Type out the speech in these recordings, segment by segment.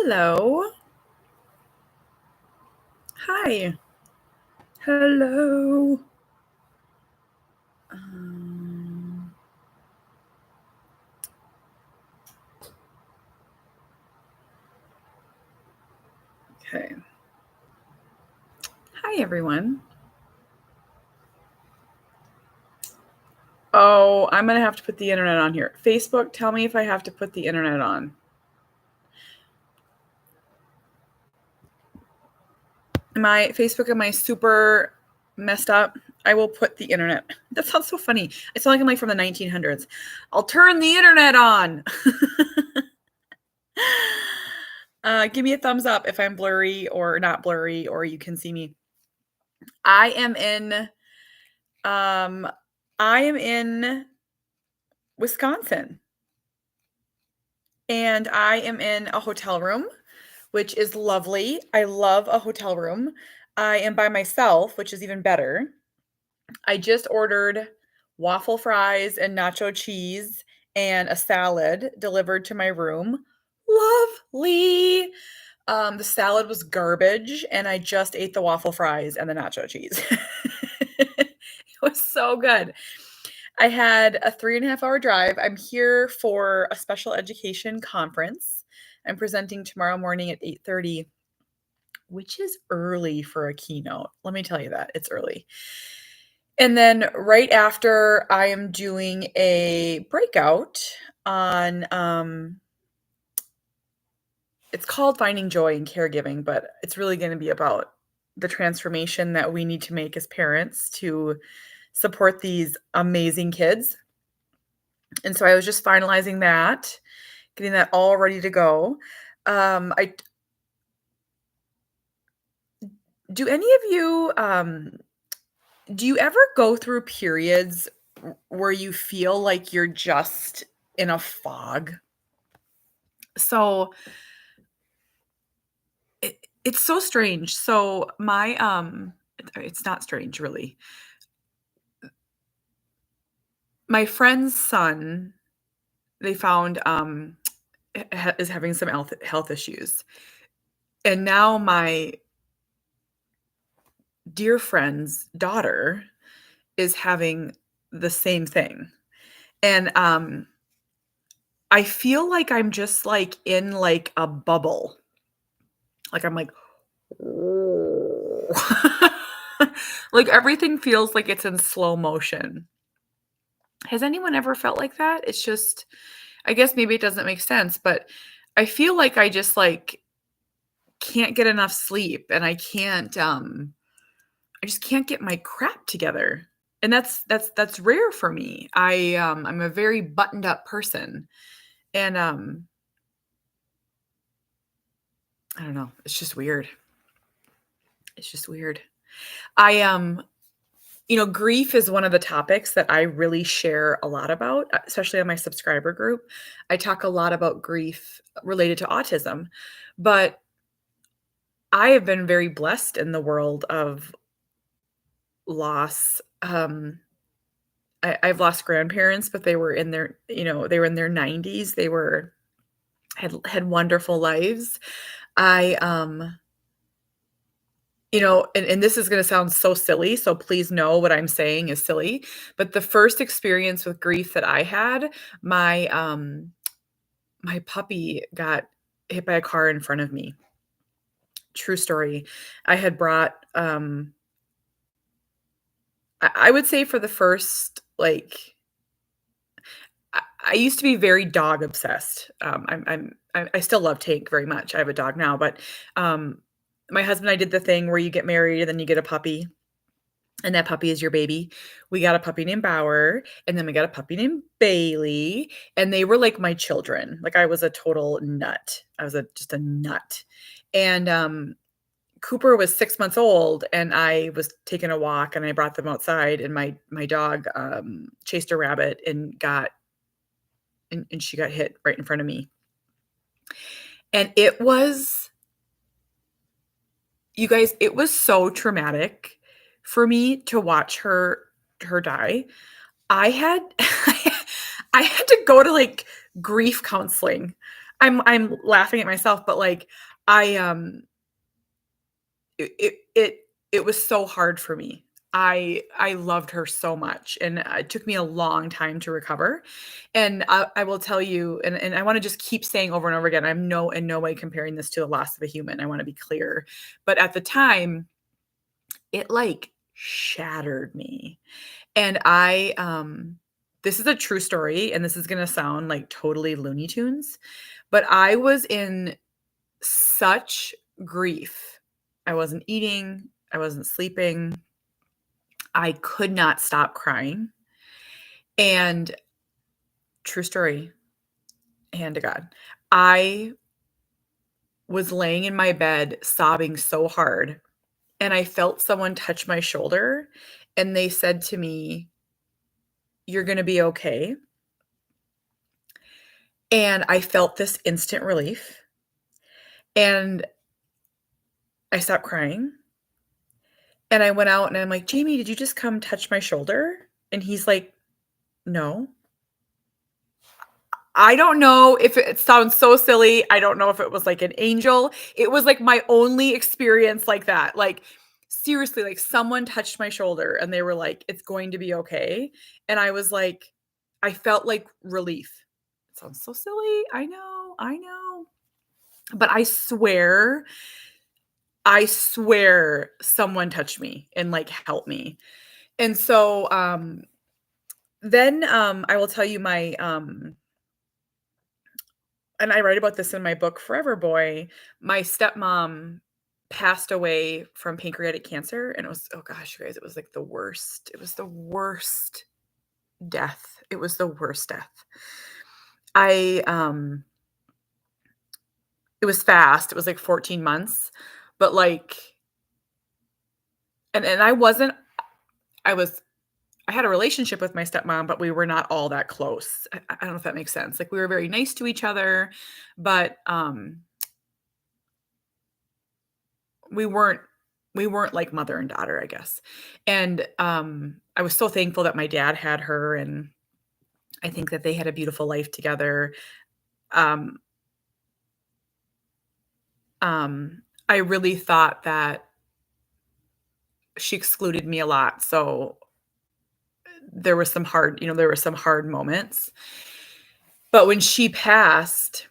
Hello. Hi. Hello. Um, okay. Hi, everyone. Oh, I'm going to have to put the internet on here. Facebook, tell me if I have to put the internet on. Am I super messed up? I will put the internet. That sounds so funny. I sound like I'm like from the 1900s. I'll turn the internet on. Give me a thumbs up if I'm blurry or not blurry, or you can see me. I am in um I am in Wisconsin, and I am in a hotel room, which is lovely. I love a hotel room. I am by myself, which is even better. I just ordered waffle fries and nacho cheese and a salad delivered to my room. Lovely. The salad was garbage, and I just ate the waffle fries and the nacho cheese. It was so good. I had a 3.5 hour drive. I'm here for a special education conference. I'm presenting tomorrow morning at 8:30, which is early for a keynote. Let me tell you that. It's early. And then right after, I am doing a breakout on it's called Finding Joy in Caregiving, but it's really going to be about the transformation that we need to make as parents to support these amazing kids. And so I was just finalizing that, getting that all ready to go. I do any of you do you ever go through periods where you feel like you're just in a fog? So it's so strange. So my it's not strange really. My friend's son, they found is having some health issues. And now my dear friend's daughter is having the same thing. And I feel like I'm just like in like a bubble. Like I'm like like everything feels like it's in slow motion. Has anyone ever felt like that? It's just I guess maybe it doesn't make sense, but I feel like I just like can't get enough sleep, and I just can't get my crap together. And that's rare for me. I'm a very buttoned up person, and I don't know, it's just weird. It's just weird. I grief is one of the topics that I really share a lot about, especially on my subscriber group. I talk a lot about grief related to autism, but I have been very blessed in the world of loss. I've lost grandparents, but they were in their, they were in their 90s. They were had wonderful lives. I and this is going to sound so silly, so please know what I'm saying is silly, but the first experience with grief that I had, my puppy got hit by a car in front of me. True story. I had brought I would say for the first like I used to be very dog obsessed. I still love Tank very much. I have a dog now, but my husband and I did the thing where you get married and then you get a puppy, and that puppy is your baby. We got a puppy named Bauer, and then we got a puppy named Bailey, and they were like my children. Like I was a total nut. I was just a nut. And Cooper was 6 months old, and I was taking a walk, and I brought them outside, and my dog chased a rabbit and she got hit right in front of me. And it was, you guys, it was so traumatic for me to watch her die. I had I had to go to like grief counseling. I'm laughing at myself, but, like, I, it it it it was so hard for me. I loved her so much, and it took me a long time to recover, and I will tell you, and I wanna just keep saying over and over again, I'm in no way comparing this to the loss of a human, I wanna be clear, but at the time, it, like, shattered me, and this is a true story, and this is gonna sound like totally Looney Tunes, but I was in such grief. I wasn't eating, I wasn't sleeping, I could not stop crying, and true story, hand to God, I was laying in my bed sobbing so hard, and I felt someone touch my shoulder, and they said to me, "You're gonna be okay," and I felt this instant relief, and I stopped crying, and I went out and I'm like, "Jamie, did you just come touch my shoulder?" And he's like, "No." I don't know if it sounds so silly. I don't know if it was like an angel. It was like my only experience like that. Like, seriously, like someone touched my shoulder and they were like, "It's going to be okay." And I was like, I felt like relief. It sounds so silly. I know. But I swear someone touched me and like helped me. And so then I will tell you and I write about this in my book, Forever Boy. My stepmom passed away from pancreatic cancer, and it was, oh gosh, you guys, it was like the worst. It was the worst death. It was the worst death. I it was fast. It was like 14 months, but like, and I wasn't. I was. I had a relationship with my stepmom, but we were not all that close. I don't know if that makes sense. Like we were very nice to each other, but we weren't we weren't like mother and daughter, I guess. And, I was so thankful that my dad had her, and I think that they had a beautiful life together. Um, I really thought that she excluded me a lot, so there were some hard moments. But when she passed,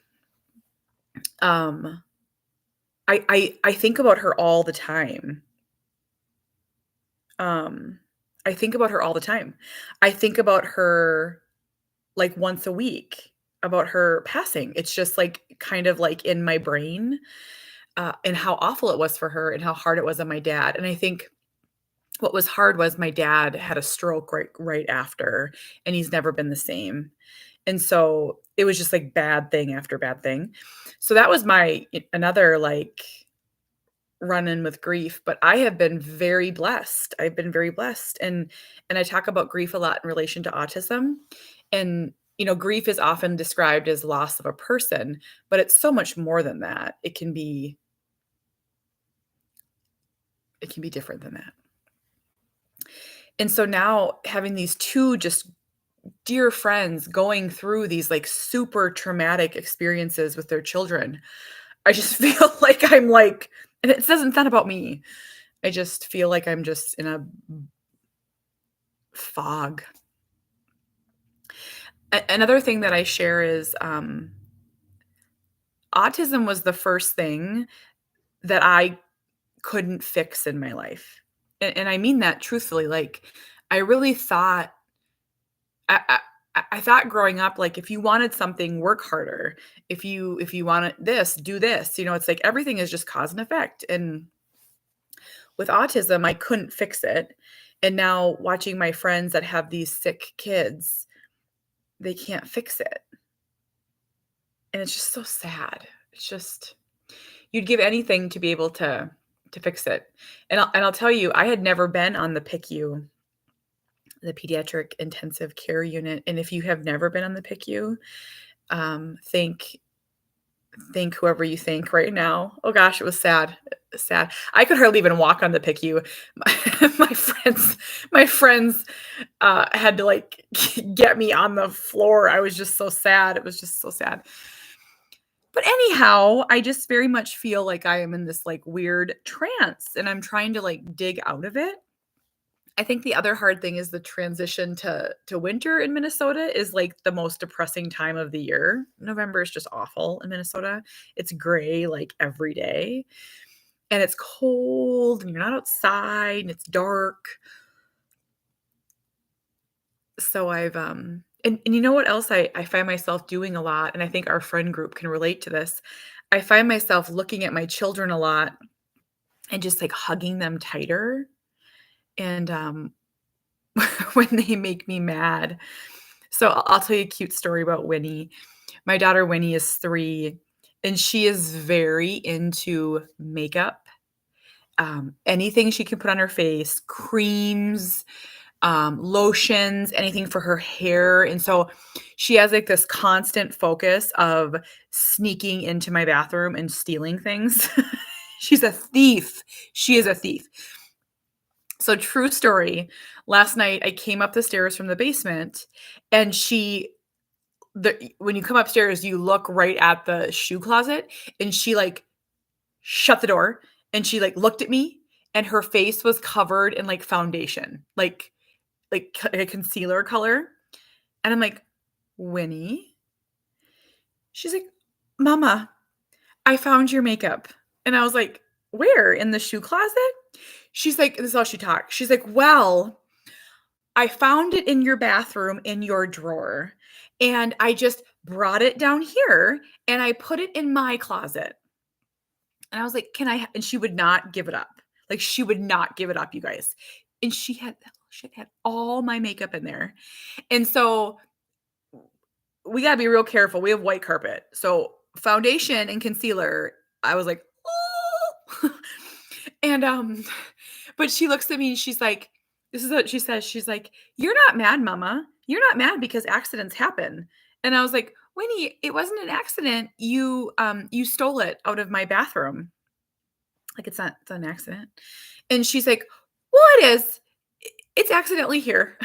um, I think about her all the time. Um, I think about her all the time. I think about her like once a week about her passing. It's just like kind of like in my brain, and how awful it was for her and how hard it was on my dad. And I think what was hard was my dad had a stroke right after, and he's never been the same. And so it was just like bad thing after bad thing. So that was another like run in with grief, but I have been very blessed. I've been very blessed, and I talk about grief a lot in relation to autism, and, grief is often described as loss of a person, but it's so much more than that. It can be different than that. And so now having these 2 just dear friends going through these, like, super traumatic experiences with their children, I just feel like I'm, like, and it doesn't sound about me. I just feel like I'm just in a fog. Another thing that I share is, autism was the first thing that I couldn't fix in my life, and I mean that truthfully, like, I really thought I I I thought growing up, like, if you wanted something, work harder. If you wanted this, do this, it's like everything is just cause and effect, and with autism, I couldn't fix it, and now watching my friends that have these sick kids, they can't fix it, and it's just so sad. It's just you'd give anything to be able to fix it, and I'll tell you, I had never been on the PICU, the pediatric intensive care unit, and if you have never been on the PICU, thank whoever you think right now. Oh gosh, it was sad, sad. I could hardly even walk on the PICU. My friends, had to, like, get me on the floor. I was just so sad. It was just so sad. anyhow, I just very much feel like I am in this, like, weird trance, and I'm trying to, like, dig out of it. I think the other hard thing is the transition to winter in Minnesota is, like, the most depressing time of the year. November is just awful in Minnesota. It's gray, like, every day, and it's cold, and you're not outside, and it's dark. So and you know what else I find myself doing a lot, and I think our friend group can relate to this. I find myself looking at my children a lot and just, like, hugging them tighter, and, when they make me mad. So I'll tell you a cute story about Winnie. My daughter Winnie is 3, and she is very into makeup. Anything she can put on her face, creams, lotions, anything for her hair. And so she has like this constant focus of sneaking into my bathroom and stealing things. She's a thief. She is a thief. So, true story. Last night, I came up the stairs from the basement, and when you come upstairs, you look right at the shoe closet, and she like shut the door, and she like looked at me, and her face was covered in like foundation, like a concealer color. And I'm like, Winnie? She's like, Mama, I found your makeup. And I was like, where? In the shoe closet? She's like, this is how she talks. She's like, well, I found it in your bathroom in your drawer. And I just brought it down here and I put it in my closet. And I was like, and she would not give it up. Like, she would not give it up, you guys. And she had all my makeup in there. And so we gotta be real careful. We have white carpet. So foundation and concealer, I was like, oh. And but she looks at me and she's like, this is what she says. She's like, you're not mad, Mama. You're not mad because accidents happen. And I was like, Winnie, it wasn't an accident. You stole it out of my bathroom. Like, it's not an accident. And she's like, well, it is. It's accidentally here.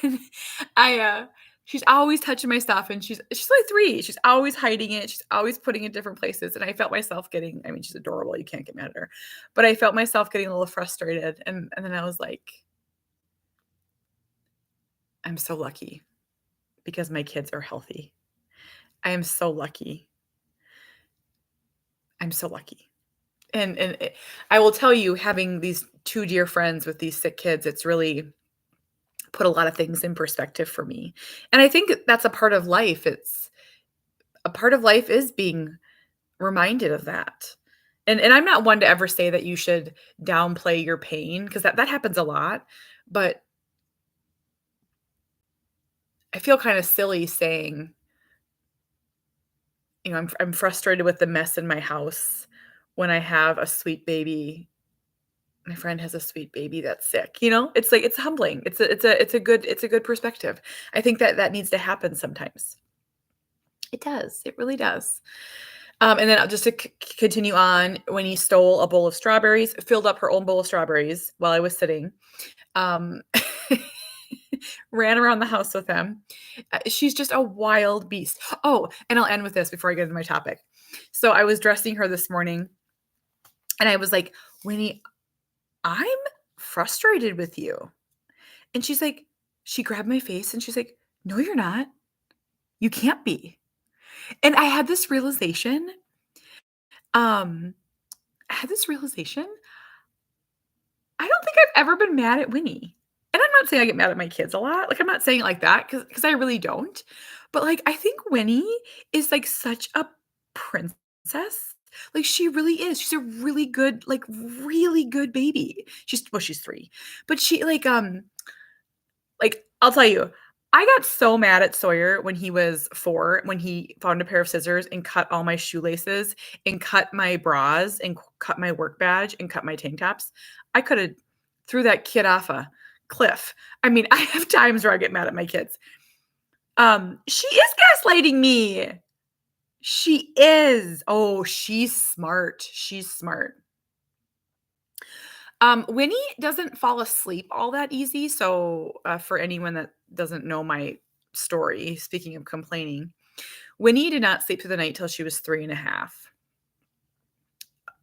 And she's always touching my stuff, and she's like 3. She's always hiding it. She's always putting it in different places. And I felt myself I mean, she's adorable. You can't get mad at her. But I felt myself getting a little frustrated. And then I was like, I'm so lucky because my kids are healthy. I am so lucky. I'm so lucky. And I will tell you, having these 2 dear friends with these sick kids, it's really put a lot of things in perspective for me. And I think that's a part of life. A part of life is being reminded of that. And I'm not one to ever say that you should downplay your pain, because that happens a lot. But I feel kind of silly saying, I'm frustrated with the mess in my house when I have a sweet baby. My friend has a sweet baby that's sick. It's like, it's humbling. It's a good perspective. I think that needs to happen sometimes. It does. It really does. And then just to continue on, when he stole a bowl of strawberries, filled up her own bowl of strawberries while I was sitting, um, ran around the house with them. She's just a wild beast. Oh, and I'll end with this before I get into my topic. So I was dressing her this morning, and I was like, Winnie, I'm frustrated with you. And she grabbed my face and she's like, no, you're not. You can't be. And I had this realization. Um, I had this realization. I don't think I've ever been mad at Winnie. And I'm not saying I get mad at my kids a lot. Like, I'm not saying it like that because I really don't. But like, I think Winnie is like such a princess. Like, she really is. She's a really good, like really good baby. She's 3. But she like, I'll tell you, I got so mad at Sawyer when he was 4, when he found a pair of scissors and cut all my shoelaces and cut my bras and cut my work badge and cut my tank tops. I could have threw that kid off a cliff. I mean, I have times where I get mad at my kids. She is gaslighting me. She is. Oh, she's smart. She's smart. Winnie doesn't fall asleep all that easy. So, for anyone that doesn't know my story, speaking of complaining, Winnie did not sleep through the night till she was 3.5.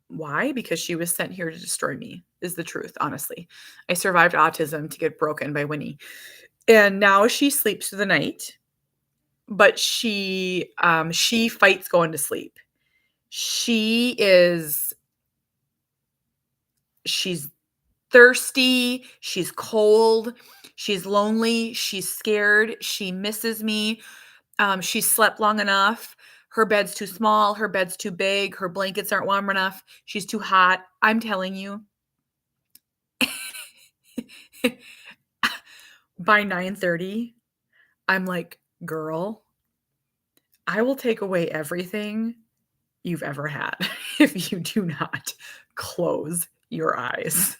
Why? Because she was sent here to destroy me, is the truth, honestly. I survived autism to get broken by Winnie. And now she sleeps through the night, but she fights going to sleep. She's thirsty, she's cold, she's lonely, she's scared, she misses me. She slept long enough. Her bed's too small, her bed's too big, her blankets aren't warm enough, she's too hot. I'm telling you. By 9:30, I'm like, "Girl, I will take away everything you've ever had if you do not close your eyes."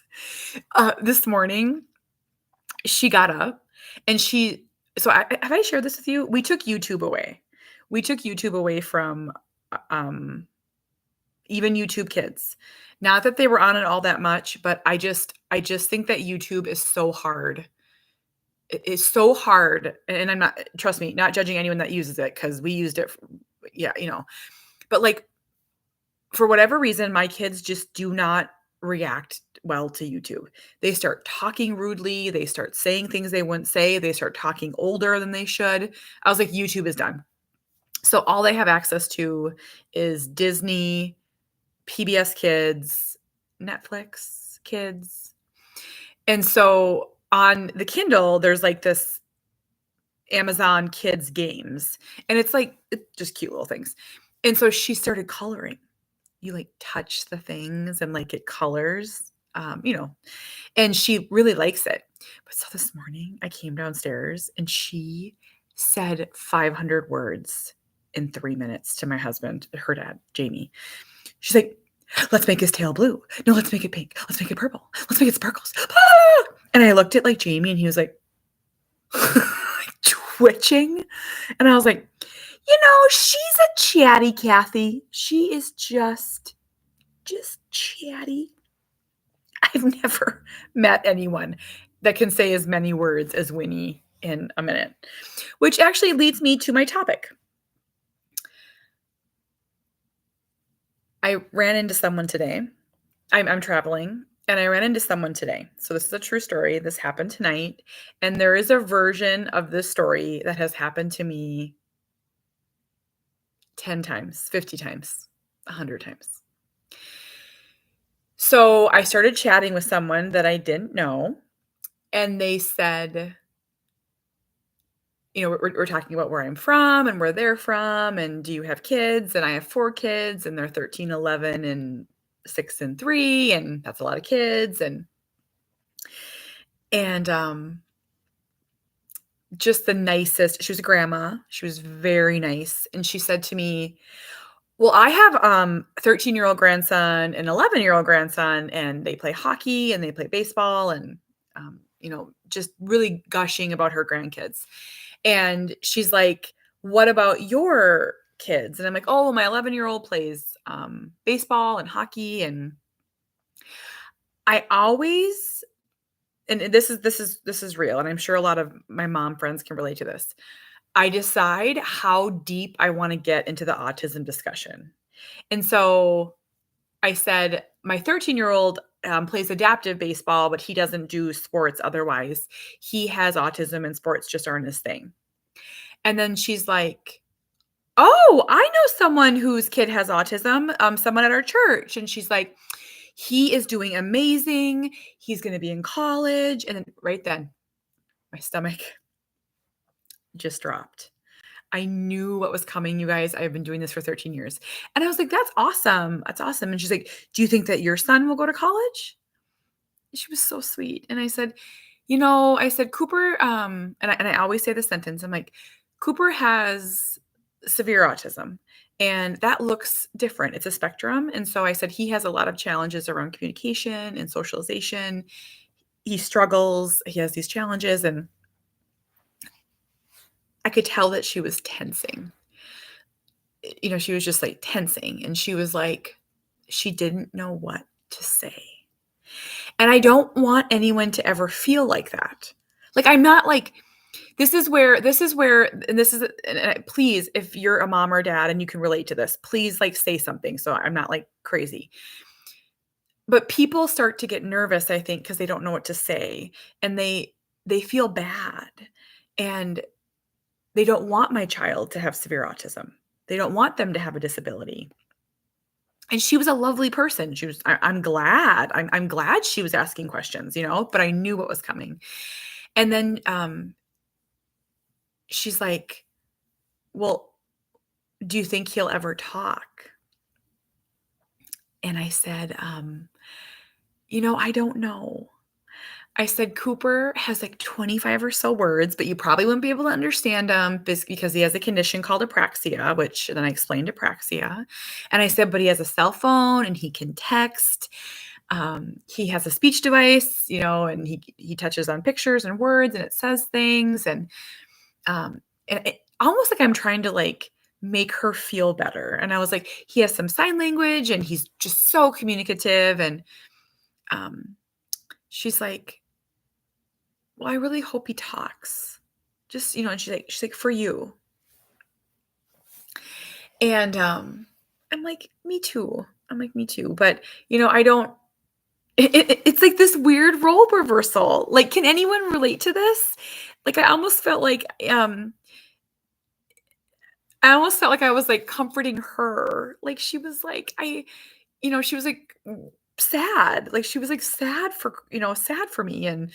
This morning, she got up and have I shared this with you? We took YouTube away. We took YouTube away from, um, even YouTube Kids. Not that they were on it all that much, but I just think that YouTube is so hard. It is so hard, and I'm not, trust me, not judging anyone that uses it because we used it, yeah, but like for whatever reason, my kids just do not react well to YouTube. They start talking rudely. They start saying things they wouldn't say. They start talking older than they should. I was like, YouTube is done. So all they have access to is Disney, PBS Kids, Netflix Kids. And so on the Kindle, there's like this Amazon Kids games, and it's just cute little things. And so she started coloring. You like touch the things and like it colors, and she really likes it. But so this morning I came downstairs and she said 500 words in 3 minutes to my husband, her dad, Jamie. She's like, "Let's make his tail blue. No, let's make it pink. Let's make it purple. Let's make it sparkles." Ah! And I looked at like Jamie and he was like twitching. And I was like, she's a chatty Kathy. She is just chatty. I've never met anyone that can say as many words as Winnie in a minute, which actually leads me to my topic. I ran into someone today. I'm traveling and I ran into someone today. So this is a true story. This happened tonight. And there is a version of this story that has happened to me 10 times, 50 times, 100 times. So I started chatting with someone that I didn't know, and they said, we're talking about where I'm from and where they're from, and do you have kids? And I have 4 kids, and they're 13, 11, and 6 and 3, and that's a lot of kids. And just the nicest. She was a grandma. She was very nice, and she said to me, "Well, I have a 13-year-old grandson and 11-year-old grandson, and they play hockey and they play baseball," and just really gushing about her grandkids. And she's like, "What about your kids?" And I'm like, "Oh, my 11-year-old plays baseball and hockey." And I always, and this is real, and I'm sure a lot of my mom friends can relate to this. I decide how deep I want to get into the autism discussion. And so I said, my 13-year-old plays adaptive baseball, but he doesn't do sports otherwise. He has autism and sports just aren't his thing. And then she's like, "Oh, I know someone whose kid has autism, someone at our church." And she's like, "He is doing amazing. He's going to be in college." And then right then, my stomach just dropped. I knew what was coming, you guys. I've been doing this for 13 years. And I was like, "That's awesome. That's awesome." And she's like, "Do you think that your son will go to college?" She was so sweet. And I said, "Cooper," and I always say this sentence. I'm like, "Cooper has severe autism, and that looks different. It's a spectrum." And so I said, "He has a lot of challenges around communication and socialization. He struggles. He has these challenges." And I could tell that she was tensing. She was just like tensing, and she was like, she didn't know what to say. And I don't want anyone to ever feel like that. Like, I'm not like, this is where and this is please, if you're a mom or dad and you can relate to this, please, like, say something so I'm not, like, crazy. But people start to get nervous, I think, because they don't know what to say, and they feel bad, and they don't want my child to have severe autism. They don't want them to have a disability. And she was a lovely person. She was I'm glad. I'm glad she was asking questions, but I knew what was coming. And then, she's like, "Well, do you think he'll ever talk?" And I said, I don't know." I said, "Cooper has, like, 25 or so words, but you probably wouldn't be able to understand them because he has a condition called apraxia," which then I explained apraxia. And I said, "But he has a cell phone and he can text. He has a speech device, and he touches on pictures and words and it says things." And it almost like I'm trying to, like, make her feel better. And I was like, "He has some sign language and he's just so communicative." And, um, she's like, "Well, I really hope he talks." Just, and she's like, "For you." And, I'm like, "Me too." I'm like, "Me too." But, I don't it's like this weird role reversal. Like, can anyone relate to this? Like, I almost felt like I was, like, comforting her. Like, she was like, she was, like, sad. Like, she was, like, sad for me. And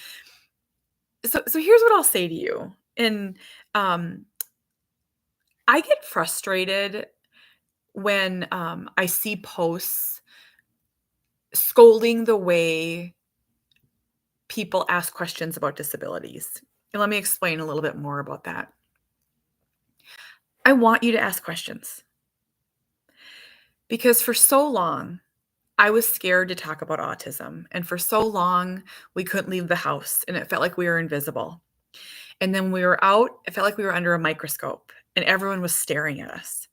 so here's what I'll say to you. And, um, I get frustrated when, I see posts scolding the way people ask questions about disabilities. And let me explain a little bit more about that. I want you to ask questions because for so long, I was scared to talk about autism. And for so long, we couldn't leave the house and it felt like we were invisible. And then when we were out, it felt like we were under a microscope and everyone was staring at us.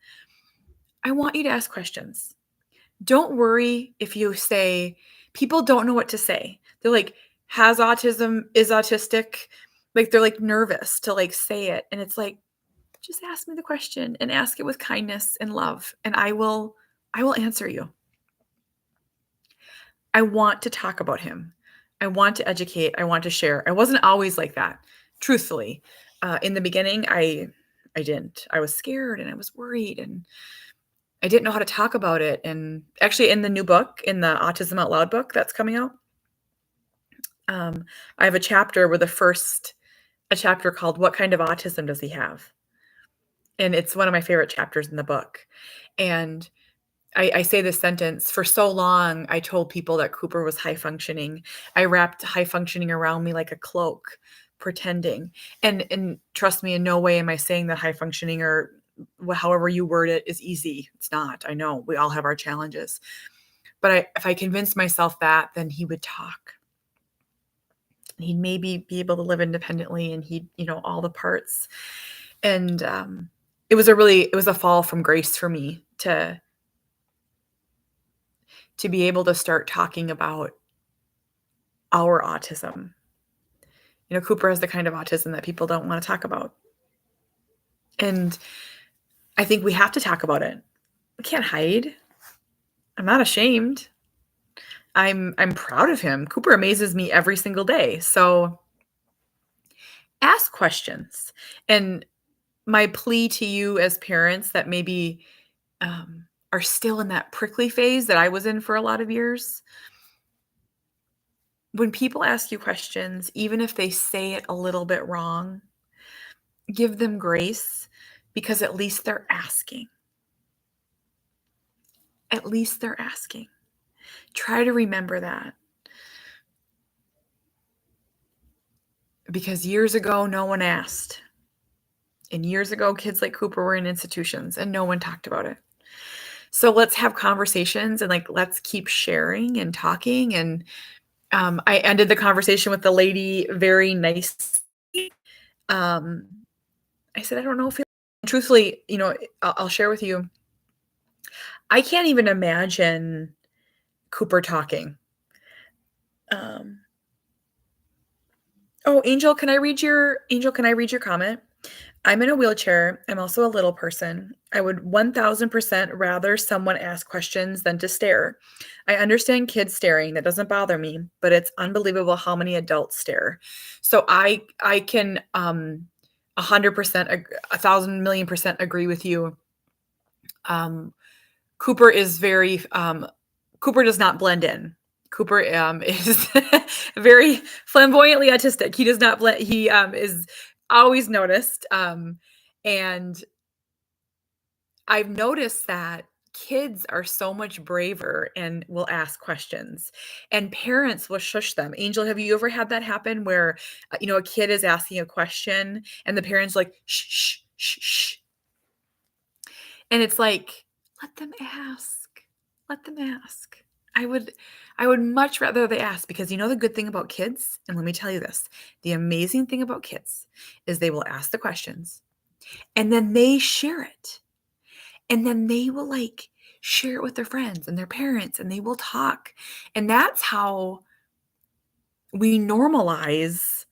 I want you to ask questions. Don't worry if you say, people don't know what to say. They're like, has autism, is autistic. Like, they're like nervous to like say it. And it's like, just ask me the question and ask it with kindness and love. And I will answer you. I want to talk about him. I want to educate. I want to share. I wasn't always like that, truthfully. In the beginning, I didn't. I was scared and I was worried and I didn't know how to talk about it. And actually, in the new book, in the Autism Out Loud book that's coming out, I have a chapter where a chapter called "What Kind of Autism Does He Have?" And it's one of my favorite chapters in the book. And I say this sentence, for so long, I told people that Cooper was high functioning. I wrapped high functioning around me like a cloak, pretending. And trust me, in no way am I saying that high functioning or however you word it is easy. It's not. I know we all have our challenges. But if I convinced myself that, then he would talk. He'd maybe be able to live independently and he'd, all the parts. And it was a fall from grace for me to be able to start talking about our autism. Cooper has the kind of autism that people don't want to talk about. And I think we have to talk about it. We can't hide. I'm not ashamed. I'm proud of him. Cooper amazes me every single day. So ask questions. And my plea to you as parents that maybe are still in that prickly phase that I was in for a lot of years, when people ask you questions, even if they say it a little bit wrong, give them grace because at least they're asking. At least they're asking. Try to remember that. Because years ago, no one asked. And years ago, kids like Cooper were in institutions and no one talked about it. So let's have conversations and let's keep sharing and talking. And I ended the conversation with the lady very nicely. I said, I don't know if truthfully, I'll share with you. I can't even imagine Cooper talking. Um, Oh, Angel, can I read your comment? I'm in a wheelchair. I'm also a little person. I would 1000% rather someone ask questions than to stare. I understand kids staring. That doesn't bother me, but it's unbelievable how many adults stare. So I can 100% 1,000,000,000% agree with you. Um Cooper is very Cooper does not blend in. Cooper is very flamboyantly autistic. He does not blend. He is always noticed. And I've noticed that kids are so much braver and will ask questions, and parents will shush them. Angel, have you ever had that happen where a kid is asking a question and the parents like shh shh shh shh, and it's like, let them ask. Let them ask. I would I would much rather they ask, because you know the good thing about kids, and let me tell you this, the amazing thing about kids is they will ask the questions and then they share it. And then they will like share it with their friends and their parents and they will talk. And that's how we normalize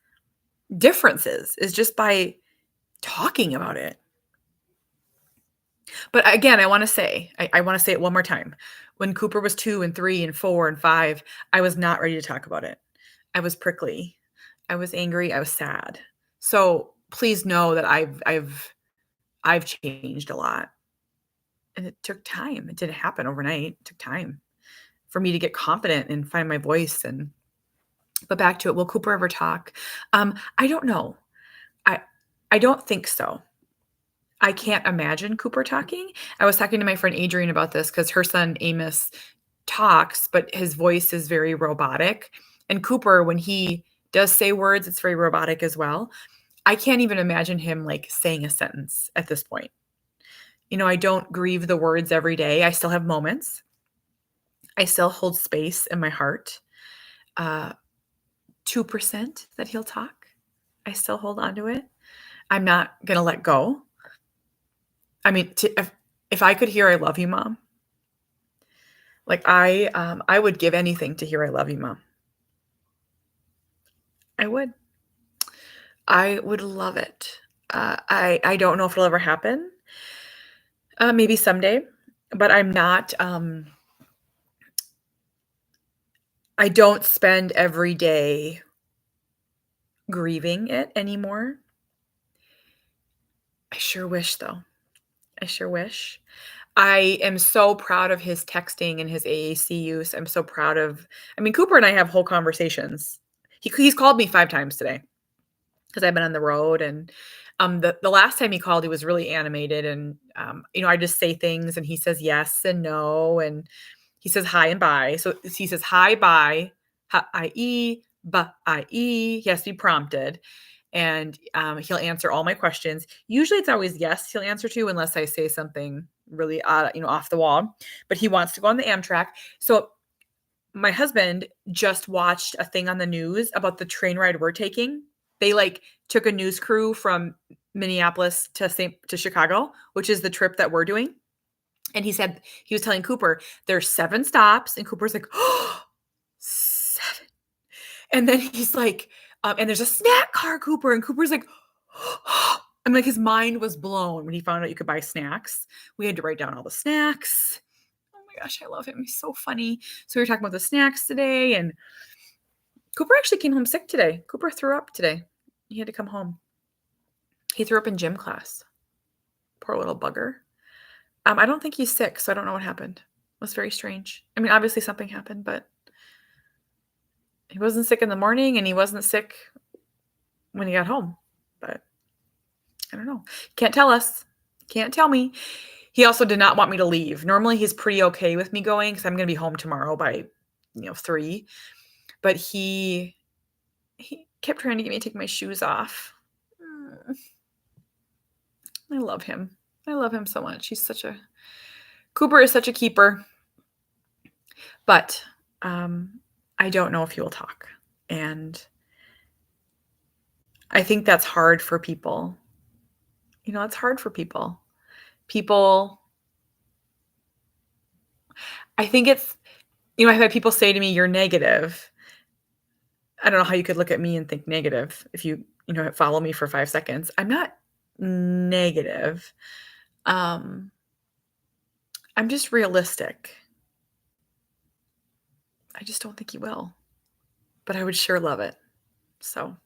differences, is just by talking about it. But again, I want to say it one more time. When Cooper was 2 and 3 and 4 and 5, I was not ready to talk about it. I was prickly. I was angry. I was sad. So please know that I've changed a lot. And it took time. It didn't happen overnight. It took time for me to get confident and find my voice. And but back to it, will Cooper ever talk? I don't know. I I don't think so. I can't imagine Cooper talking. I was talking to my friend Adrienne about this because her son Amos talks, but his voice is very robotic. And Cooper, when he does say words, it's very robotic as well. I can't even imagine him like saying a sentence at this point. I don't grieve the words every day. I still have moments. I still hold space in my heart. 2% that he'll talk. I still hold on to it. I'm not going to let go. I mean, if I could hear "I love you, mom," like I would give anything to hear "I love you, mom." I would. I would love it. I don't know if it'll ever happen. Maybe someday, but I'm not. I don't spend every day grieving it anymore. I sure wish, though. I sure wish. I am so proud of his texting and his AAC use. I'm so proud of. I mean, Cooper and I have whole conversations. He's called me 5 times today because I've been on the road, and, the last time he called, he was really animated, and, I just say things, and he says yes and no, and he says hi and bye. So he says hi, bye, I-E, I-E. He has to be prompted, and, he'll answer all my questions. Usually, it's always yes he'll answer to, unless I say something really, off the wall, but he wants to go on the Amtrak. So my husband just watched a thing on the news about the train ride we're taking. They like took a news crew from Minneapolis to Chicago, which is the trip that we're doing. And he was telling Cooper there's 7 stops, and Cooper's like, "Oh, 7." And then he's like, and there's a snack car, Cooper, and Cooper's like, I'm like, his mind was blown when he found out you could buy snacks. We had to write down all the snacks. Oh my gosh, I love him. He's so funny. So we were talking about the snacks today, and Cooper actually came home sick today. Cooper threw up today. He had to come home. He threw up in gym class. Poor little bugger. I don't think he's sick, so I don't know what happened. It was very strange. I mean, obviously something happened, but he wasn't sick in the morning and he wasn't sick when he got home. But I don't know. Can't tell us. Can't tell me. He also did not want me to leave. Normally he's pretty okay with me going because I'm going to be home tomorrow by 3. But he kept trying to get me to take my shoes off. I love him. I love him so much. Cooper is such a keeper. But I don't know if he will talk. And I think that's hard for people. It's hard for people. I think I've had people say to me, "You're negative." I don't know how you could look at me and think negative if follow me for 5 seconds. I'm not negative. Um, I'm just realistic. I just don't think he will, but I would sure love it. So,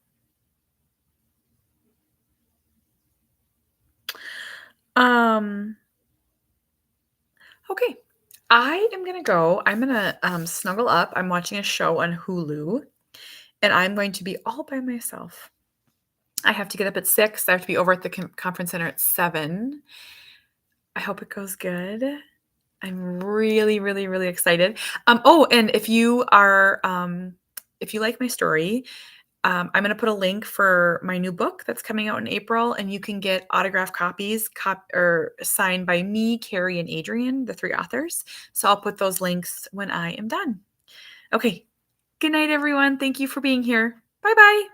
um, okay. I am gonna go. I'm gonna, snuggle up. I'm watching a show on Hulu, and I'm going to be all by myself. I have to get up at 6. I have to be over at the conference center at 7. I hope it goes good. I'm really, really, really excited. Oh, and if you like my story, I'm gonna put a link for my new book that's coming out in April, and you can get autographed copies, or signed by me, Carrie, and Adrian, the 3 authors. So I'll put those links when I am done. Okay. Good night, everyone. Thank you for being here. Bye-bye.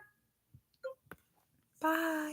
Bye.